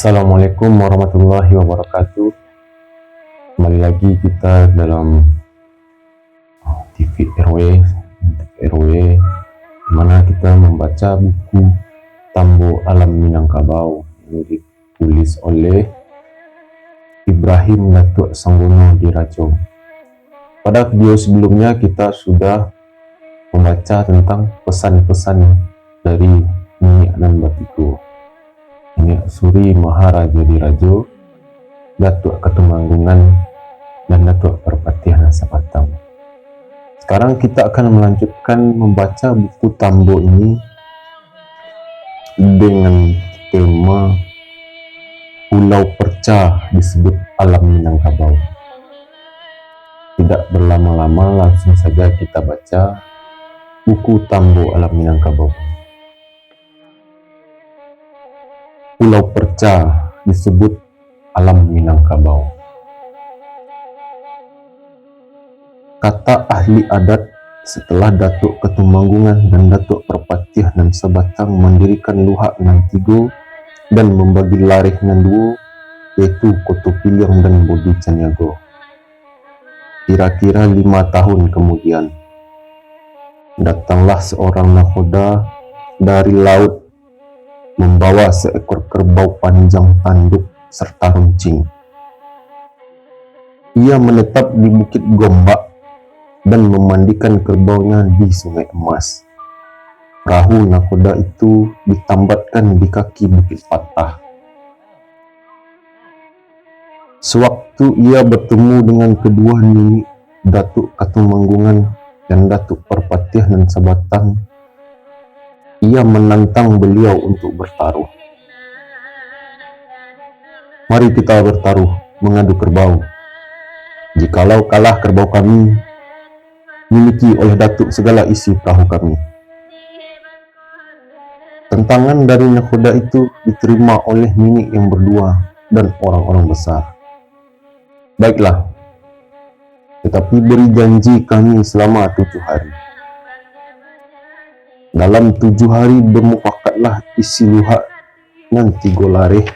Assalamualaikum warahmatullahi wabarakatuh. Kembali lagi kita dalam TV RW, di mana kita membaca buku Tambo Alam Minangkabau yang ditulis oleh Ibrahim Datuk Sanggono Dirajo. Pada video sebelumnya kita sudah membaca tentang pesan-pesan dari Nyi Anan Batiko, Nenek Suri Maharaja Dirajo, Datuk Ketumanggungan, dan Datuk Perpatihan Sapatang. Sekarang kita akan melanjutkan membaca buku Tambo ini dengan tema Pulau Perca disebut Alam Minangkabau. Tidak berlama-lama, langsung saja kita baca buku Tambo Alam Minangkabau. Pulau Perca disebut Alam Minangkabau. Kata ahli adat, setelah Datuk Ketumanggungan dan Datuk Perpatihan dan Sabatang mendirikan Luhak Nan Tigo dan membagi Larih Nan Duo, yaitu Koto Piliang dan Bodi Caniago. Kira-kira 5 tahun kemudian, datanglah seorang nakhoda dari laut membawa seekor kerbau panjang tanduk serta runcing. Ia menetap di Bukit Gombak dan memandikan kerbaunya di Sungai Emas. Perahu nakhoda itu ditambatkan di kaki Bukit Patah. Sewaktu ia bertemu dengan kedua nini Datuk Ketumanggungan dan Datuk Perpatihan dan Sabatang, ia menantang beliau untuk bertaruh. Mari kita bertaruh mengadu kerbau. Jikalau kalah kerbau kami, miliki oleh Datuk segala isi perahu kami. Tentangan dari nakhoda itu diterima oleh nini yang berdua dan orang-orang besar. Baiklah, tetapi beri janji kami selama 7 hari. Dalam 7 hari bermufakatlah isi Luhak Nan Tigo Larih.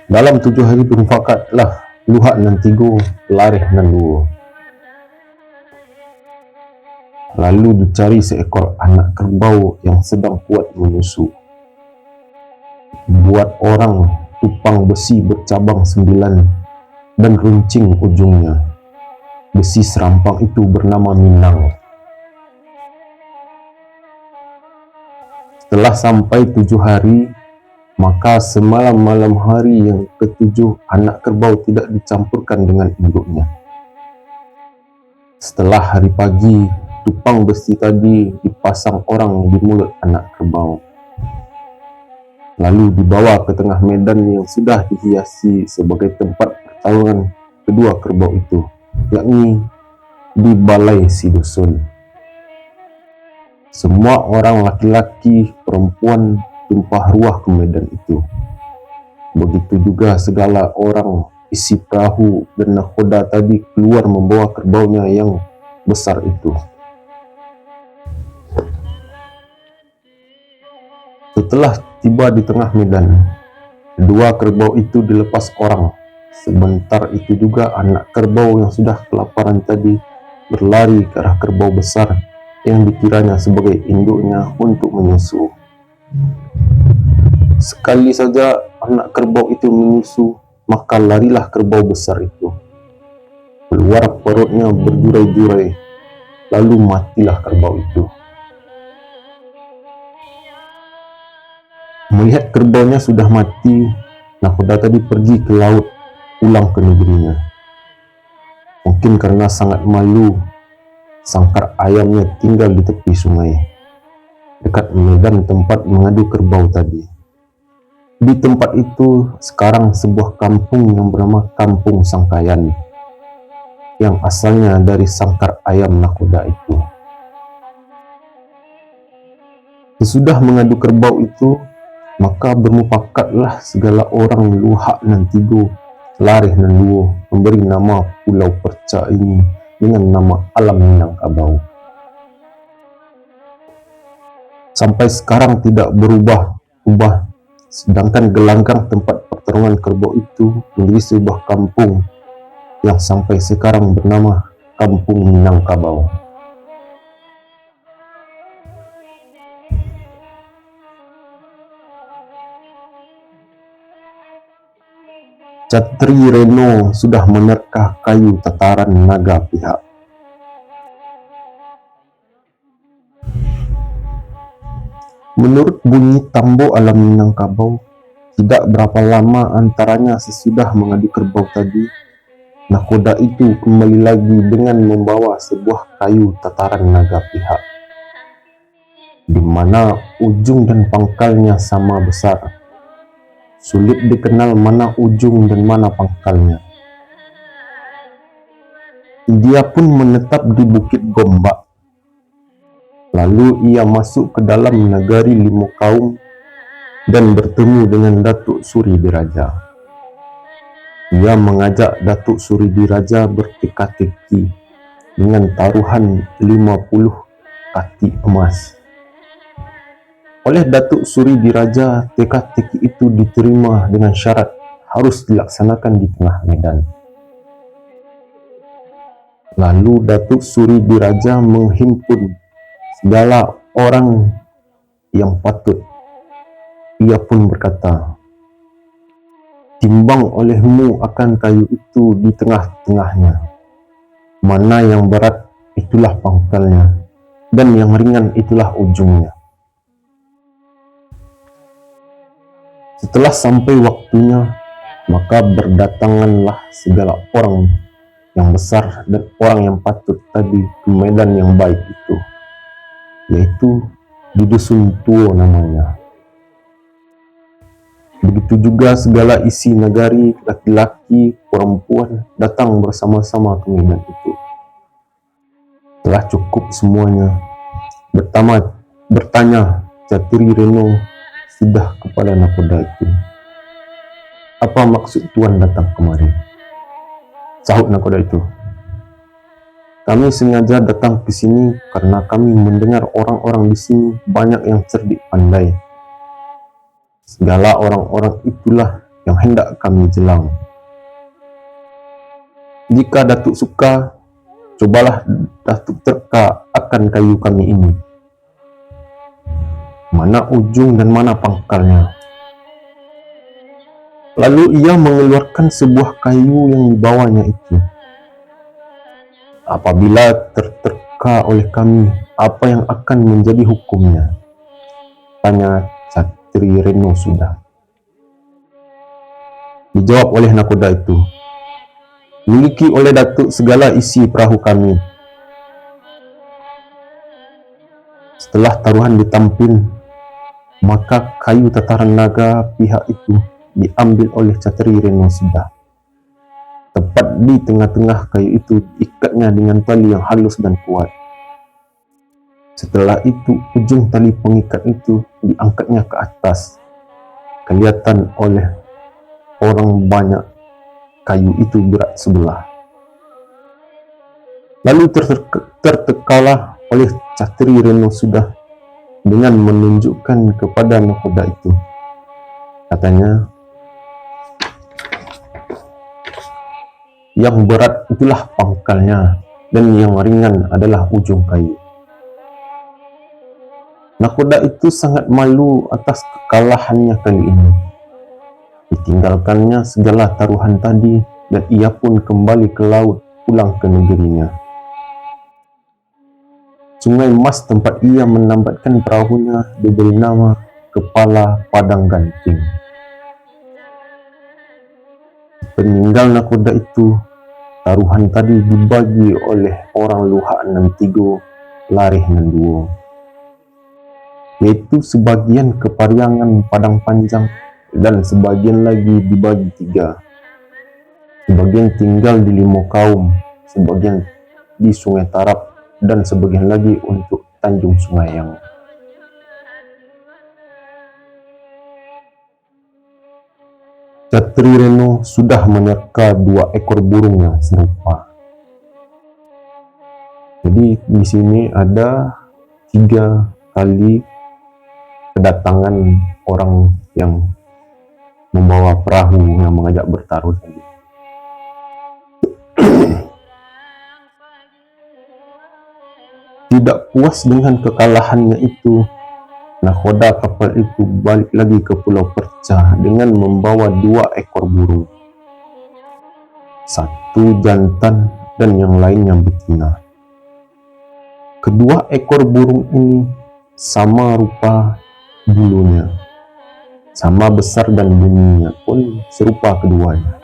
Dalam 7 hari bermufakatlah Luhak Nan Tigo Larih Nan Duo. Lalu dicari seekor anak kerbau yang sedang kuat menyusu. Buat orang tupang besi bercabang 9 dan runcing ujungnya. Besi serampang itu bernama Minang. Setelah sampai 7 hari, maka semalam malam hari yang ke-7 anak kerbau tidak dicampurkan dengan induknya. Setelah hari pagi, tupang besi tadi dipasang orang di mulut anak kerbau, lalu dibawa ke tengah medan yang sudah dihiasi sebagai tempat pertarungan kedua kerbau itu, yakni di balai si dusun. Semua orang laki-laki, perempuan tumpah ruah ke medan itu. Begitu juga segala orang isi perahu dan nakhoda tadi keluar membawa kerbaunya yang besar itu. Setelah tiba di tengah medan, kedua kerbau itu dilepas orang. Sebentar itu juga anak kerbau yang sudah kelaparan tadi berlari ke arah kerbau besar yang dikiranya sebagai induknya untuk menyusu. Sekali saja anak kerbau itu menyusu, maka larilah kerbau besar itu. Keluar perutnya berjurai-jurai, lalu matilah kerbau itu. Melihat kerbaunya sudah mati, nakhoda tadi pergi ke laut, pulang ke negerinya. Mungkin karena sangat malu, sangkar ayamnya tinggal di tepi sungai, dekat medan tempat mengadu kerbau tadi. Di tempat itu sekarang sebuah kampung yang bernama Kampung Sangkayan, yang asalnya dari sangkar ayam nakhoda itu. Sesudah mengadu kerbau itu, maka bermufakatlah segala orang Luhak Nan Tigo Larih Nan Duo memberi nama Pulau Perca ini dengan nama Alam Minangkabau. sampai sekarang tidak berubah-ubah, sedangkan gelanggang tempat pertarungan kerbau itu menjadi sebuah kampung yang sampai sekarang bernama Kampung Minangkabau. Catri Reno sudah menerkah kayu tataran naga pihak. Menurut bunyi tambo alam Minangkabau, tidak berapa lama antaranya sesudah mengadu kerbau tadi, nakoda itu kembali lagi dengan membawa sebuah kayu tataran naga pihak, di mana ujung dan pangkalnya sama besar. Sulit dikenal mana ujung dan mana pangkalnya. Dia pun menetap di Bukit Gombak. Lalu ia masuk ke dalam negari Limo Kaum dan bertemu dengan Datuk Suri Diraja. Ia mengajak Datuk Suri Diraja berteka-teki dengan taruhan 50 kati emas. Oleh Datuk Suri Diraja, teka-teki itu diterima dengan syarat harus dilaksanakan di tengah medan. Lalu Datuk Suri Diraja menghimpun segala orang yang patut. Ia pun berkata, "Timbang olehmu akan kayu itu di tengah-tengahnya. Mana yang berat, itulah pangkalnya, dan yang ringan itulah ujungnya." Setelah sampai waktunya, maka berdatanganlah segala orang yang besar dan orang yang patut tadi ke medan yang baik itu, yaitu di Dusun Tuo namanya. Begitu juga segala isi nagari, laki-laki, perempuan datang bersama-sama ke medan itu. Telah cukup semuanya, bertanya Catri Reno sudah kepada nakoda itu, "Apa maksud tuan datang kemari?" Sahut nakoda itu, "Kami sengaja datang ke sini karena kami mendengar orang-orang di sini banyak yang cerdik pandai. Segala orang-orang itulah yang hendak kami jelang. Jika Datuk suka, cobalah Datuk terka akan kayu kami ini. Mana ujung dan mana pangkalnya." Lalu ia mengeluarkan sebuah kayu yang dibawanya itu. "Apabila terterka oleh kami, apa yang akan menjadi hukumnya?" tanya Catri Reno sudah. Dijawab oleh nakoda itu, "Miliki oleh Datuk segala isi perahu kami." Setelah taruhan ditampil, maka kayu tataran naga pihak itu diambil oleh Catri Reno sudah. Tepat di tengah-tengah kayu itu diikatnya dengan tali yang halus dan kuat. Setelah itu ujung tali pengikat itu diangkatnya ke atas. Kelihatan oleh orang banyak kayu itu berat sebelah. Lalu tertekalah oleh Catri Reno sudah dengan menunjukkan kepada nakoda itu. Katanya, "Yang berat itulah pangkalnya, dan yang ringan adalah ujung kayu." Nakoda itu sangat malu atas kekalahannya kali ini. Ditinggalkannya segala taruhan tadi, dan ia pun kembali ke laut pulang ke negerinya. Sungai Mas tempat ia menambatkan perahunya diberi nama Kepala Padang Ganting. Peninggal nakoda itu, taruhan tadi dibagi oleh orang Luhak nan Tigo, Larih nan Duo, yaitu sebagian ke Pariangan Padang Panjang dan sebagian lagi dibagi 3. Sebagian tinggal di Limo Kaum, sebagian di Sungai Tarap, dan sebagian lagi untuk Tanjung Sungayang. Catri Reno sudah menerka 2 ekor burung yang serupa. Jadi di sini ada 3 kali kedatangan orang yang membawa perahu yang mengajak bertaruh tadi. Tidak puas dengan kekalahannya itu, nakoda kapal itu balik lagi ke Pulau Perca dengan membawa 2 ekor burung, satu jantan dan yang lainnya betina. Kedua ekor burung ini sama rupa bulunya, sama besar dan bunyinya pun serupa keduanya.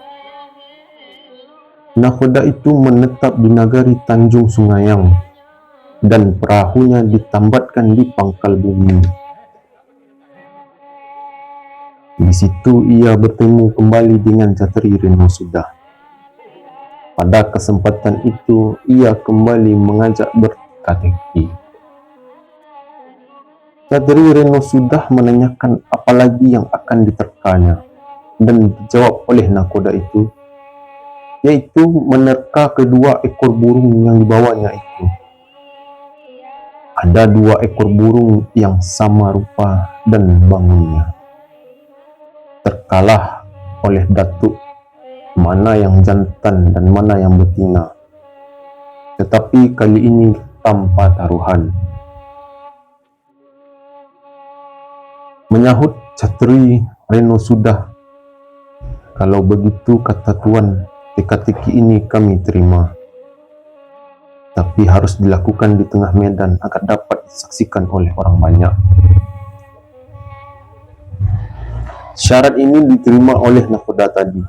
Nakoda itu menetap di nagari Tanjung Sungayang dan perahunya ditambatkan di pangkal bumi. Di situ ia bertemu kembali dengan Catri Reno Sudah. Pada kesempatan itu ia kembali mengajak berteka-teki. Catri Reno Sudah menanyakan apa lagi yang akan diterkanya, dan dijawab oleh nakoda itu, yaitu menerka kedua ekor burung yang dibawanya itu. Ada 2 ekor burung yang sama rupa dan bangunnya. Terkalah oleh Datuk mana yang jantan dan mana yang betina, tetapi kali ini tanpa taruhan. Menyahut Catri Reno Sudah, kalau begitu kata Tuan, teka-teki ini kami terima, tapi harus dilakukan di tengah medan agar dapat disaksikan oleh orang banyak. Syarat ini diterima oleh nakoda tadi,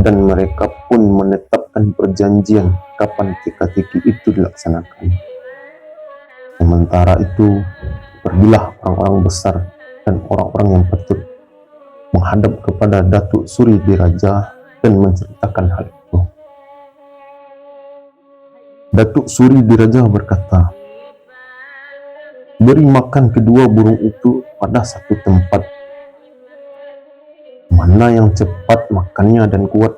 dan mereka pun menetapkan perjanjian kapan teka-teki itu dilaksanakan. Sementara itu, pergilah orang-orang besar dan orang-orang yang patut menghadap kepada Datuk Suri Diraja dan menceritakan hal itu. Datuk Suri Diraja berkata, beri makan kedua burung itu pada satu tempat. Mana yang cepat makannya dan kuat,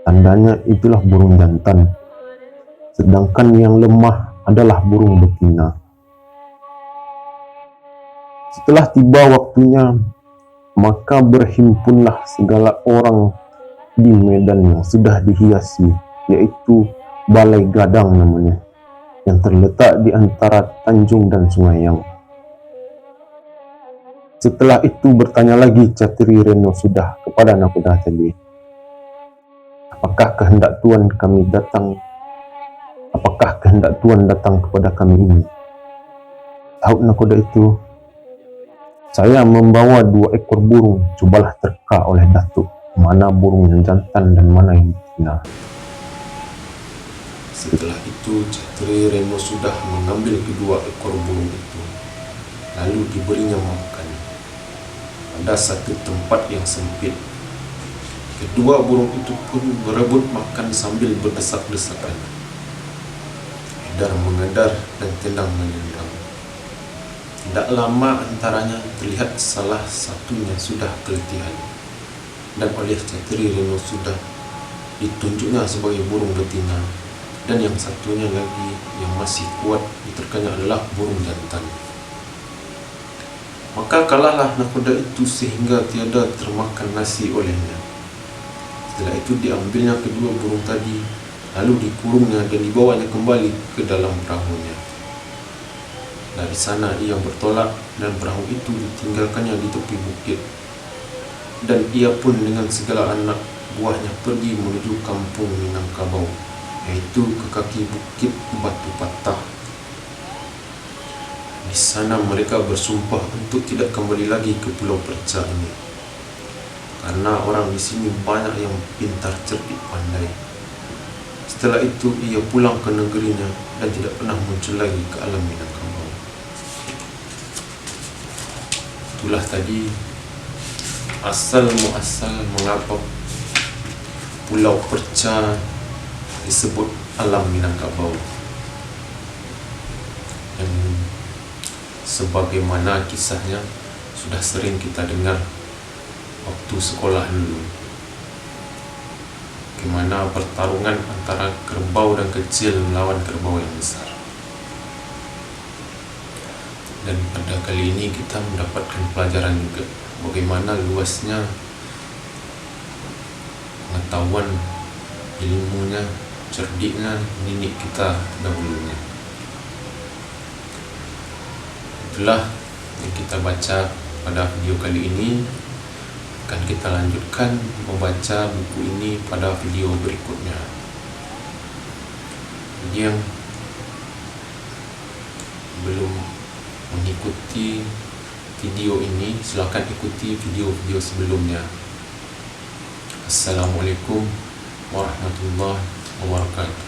tandanya itulah burung jantan. Sedangkan yang lemah adalah burung betina. Setelah tiba waktunya, maka berhimpunlah segala orang di medan yang sudah dihiasi, yaitu Balai Gadang namanya, yang terletak di antara Tanjung dan Sungayang. Setelah itu bertanya lagi Catri Reno Sudah kepada nakoda tadi, apakah kehendak Tuan datang kepada kami ini? Tahu nakoda itu, saya membawa 2 ekor burung, cobalah terka oleh Datuk mana burung yang jantan dan mana yang betina. Setelah itu Catri Reno Sudah mengambil kedua ekor burung itu, lalu diberinya makan pada satu tempat yang sempit. Kedua burung itu pun berebut makan sambil berdesak-desakan, edar mengadar dan tendang menendang. Tidak lama antaranya terlihat salah satunya sudah keletihan, dan oleh Catri Reno Sudah ditunjuknya sebagai burung betina, dan yang satunya lagi yang masih kuat diterkanya adalah burung jantan. Maka kalahlah nakoda itu sehingga tiada termakan nasi olehnya. Setelah itu diambilnya kedua burung tadi, lalu dikurungnya dan dibawanya kembali ke dalam perahunya. Dari sana ia bertolak dan perahu itu ditinggalkannya di tepi bukit, dan ia pun dengan segala anak buahnya pergi menuju kampung Minangkabau, yaitu ke kaki bukit Batu Patah. Di sana mereka bersumpah untuk tidak kembali lagi ke Pulau Perca ini, karena orang di sini banyak yang pintar, cerdik, pandai. Setelah itu ia pulang ke negerinya dan tidak pernah muncul lagi ke alam Minangkabau. Itulah tadi asal muasal mengapa Pulau Perca disebut alam Minangkabau. Dan sebagaimana kisahnya sudah sering kita dengar waktu sekolah dulu, bagaimana pertarungan antara kerbau dan kecil melawan kerbau yang besar. Dan pada kali ini kita mendapatkan pelajaran juga bagaimana luasnya pengetahuan, ilmunya, cerdiknya nenek kita dahulunya. Itulah yang kita baca pada video kali ini. Akan kita lanjutkan membaca buku ini pada video berikutnya. Bagi yang belum mengikuti video ini, silakan ikuti video-video sebelumnya. Assalamualaikum warahmatullahi wabarakatuh.